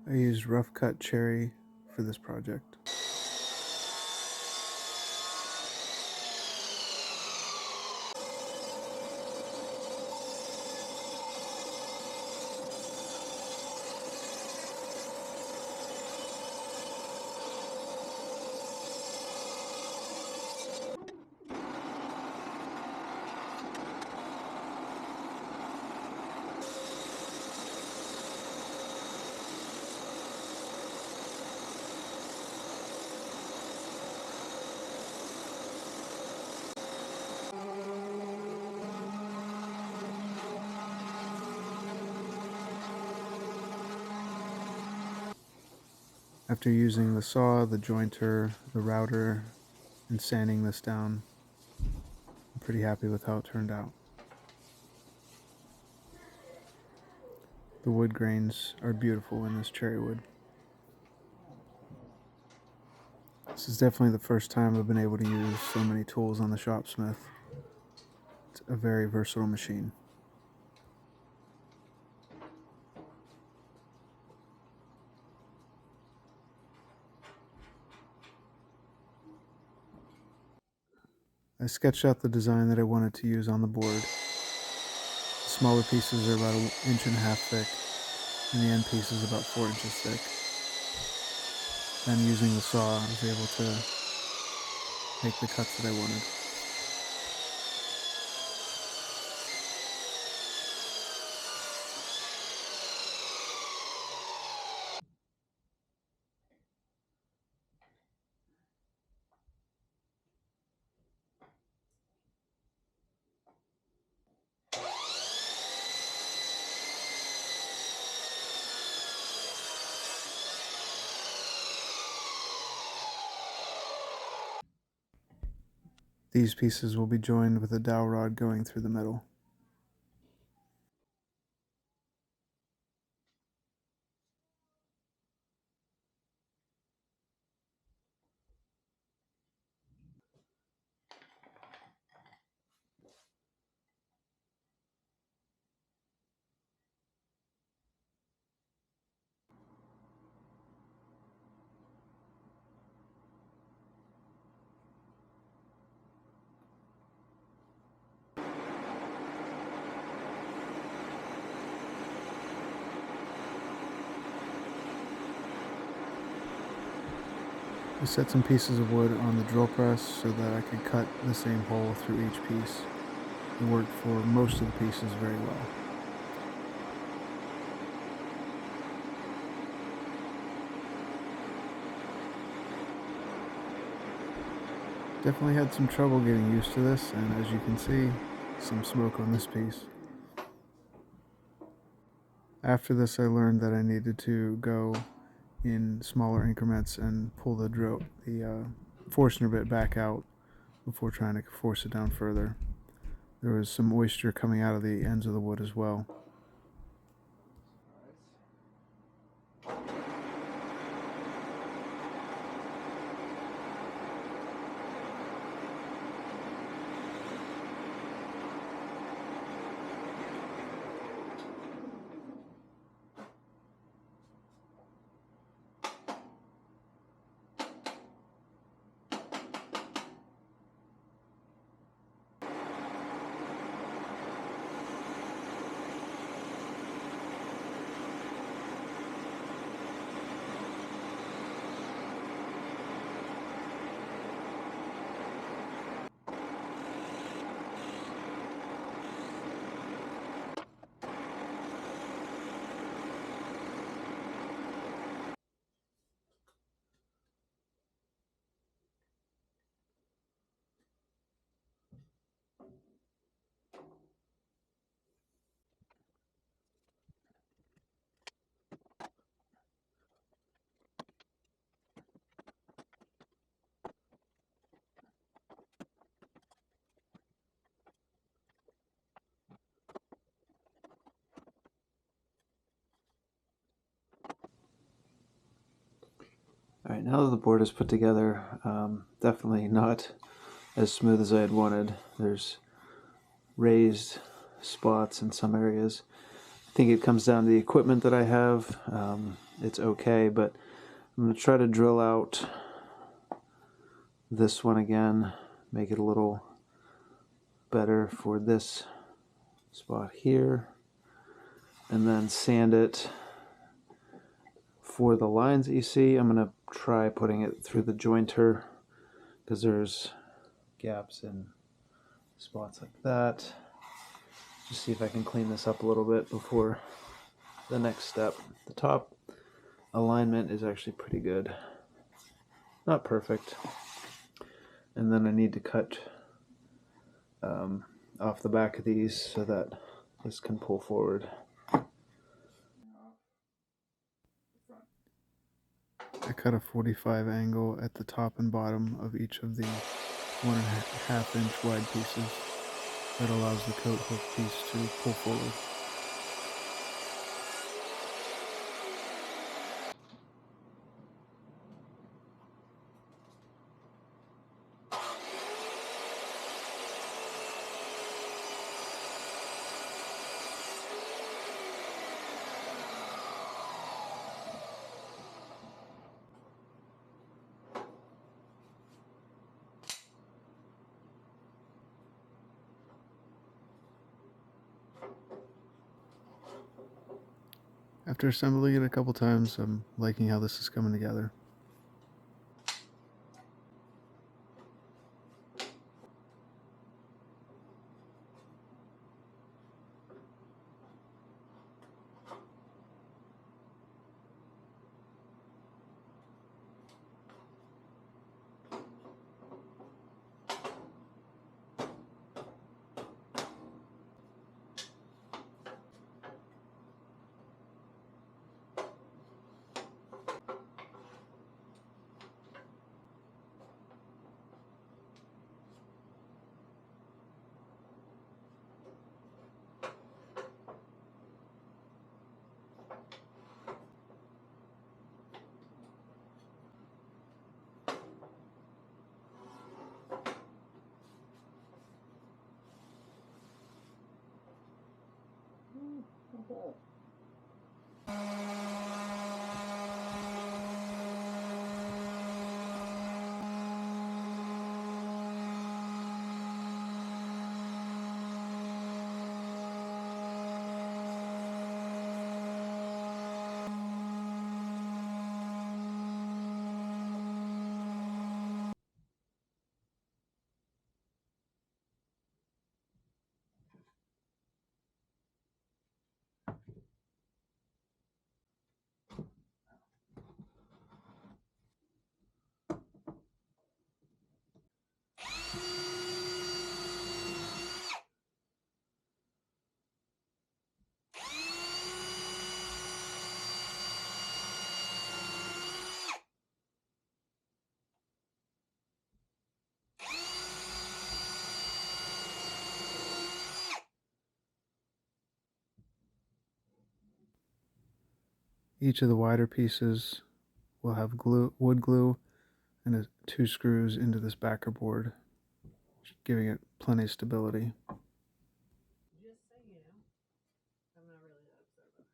I used rough cut cherry for this project. After using the saw, the jointer, the router, and sanding this down, I'm pretty happy with how it turned out. The wood grains are beautiful in this cherry wood. This is definitely the first time I've been able to use so many tools on the Shopsmith. It's a very versatile machine. I sketched out the design that I wanted to use on the board. The smaller pieces are about 1.5 inches thick, and the end piece is about 4 inches thick. Then using the saw, I was able to make the cuts that I wanted. These pieces will be joined with a dowel rod going through the middle. I set some pieces of wood on the drill press so that I could cut the same hole through each piece. It worked for most of the pieces very well. Definitely had some trouble getting used to this, and as you can see, some smoke on this piece. After this, I learned that I needed to go in smaller increments and pull the Forstner bit back out before trying to force it down further. There was some moisture coming out of the ends of the wood as well. All right, now that the board is put together, definitely not as smooth as I had wanted. There's raised spots in some areas, I think it comes down to the equipment that I have. It's okay, but I'm going to try to drill out this one again, make it a little better for this spot here, and then sand it for the lines that you see. I'm going to try putting it through the jointer because there's gaps in spots like that. Just see if I can clean this up a little bit before the next step. The top alignment is actually pretty good. Not perfect. And then I need to cut off the back of these so that this can pull forward. I cut a 45 angle at the top and bottom of each of the 1.5 inch wide pieces. That allows the coat hook piece to pull forward. After assembling it a couple times, I'm liking how this is coming together. Each of the wider pieces will have wood glue and 2 screws into this backer board, giving it plenty of stability. Just so you know, I'm not really that upset about it.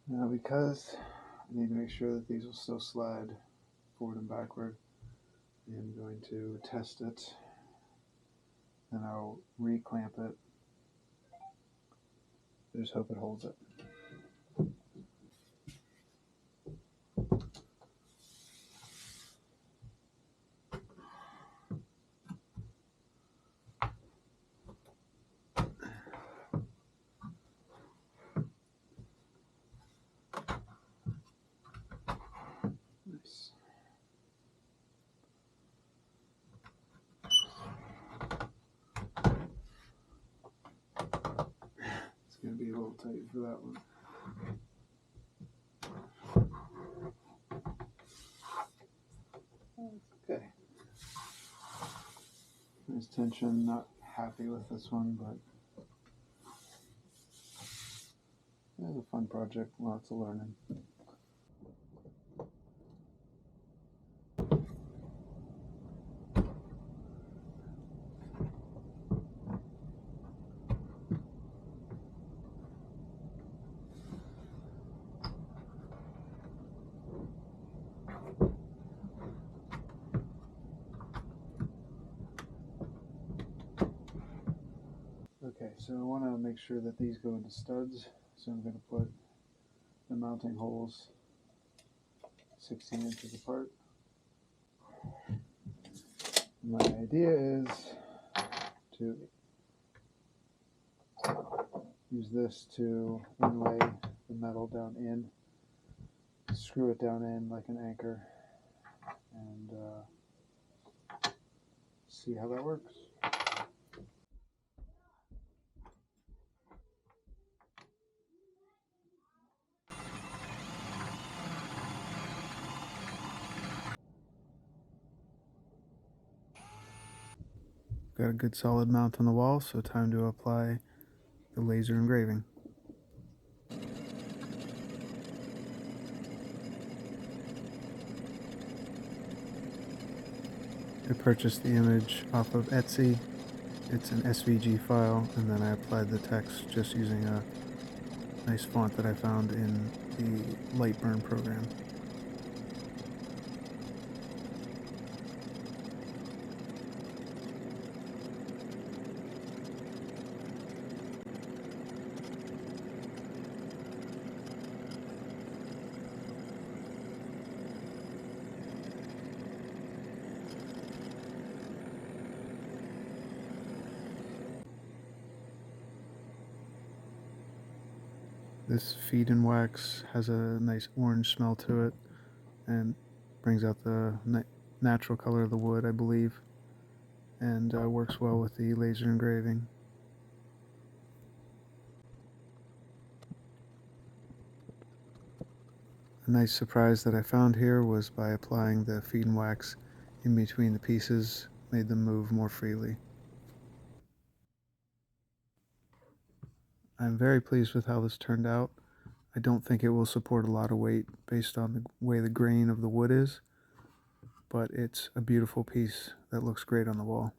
Now, because I need to make sure that these will still slide forward and backward, I'm going to test it, and I'll re-clamp it. I just hope it holds it. Nice. tight for that one. Okay. Nice tension. Not happy with this one, but it was a fun project. Lots of learning. Okay, so I want to make sure that these go into studs, so I'm going to put the mounting holes 16 inches apart. My idea is to use this to inlay the metal down in, screw it down in like an anchor, and see how that works. Got a good solid mount on the wall, so time to apply the laser engraving. I purchased the image off of Etsy. It's an SVG file, and then I applied the text just using a nice font that I found in the Lightburn program. This feed and wax has a nice orange smell to it and brings out the natural color of the wood, I believe, and works well with the laser engraving. A nice surprise that I found here was by applying the feed and wax in between the pieces, made them move more freely. I'm very pleased with how this turned out. I don't think it will support a lot of weight based on the way the grain of the wood is, but it's a beautiful piece that looks great on the wall.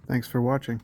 Thanks for watching.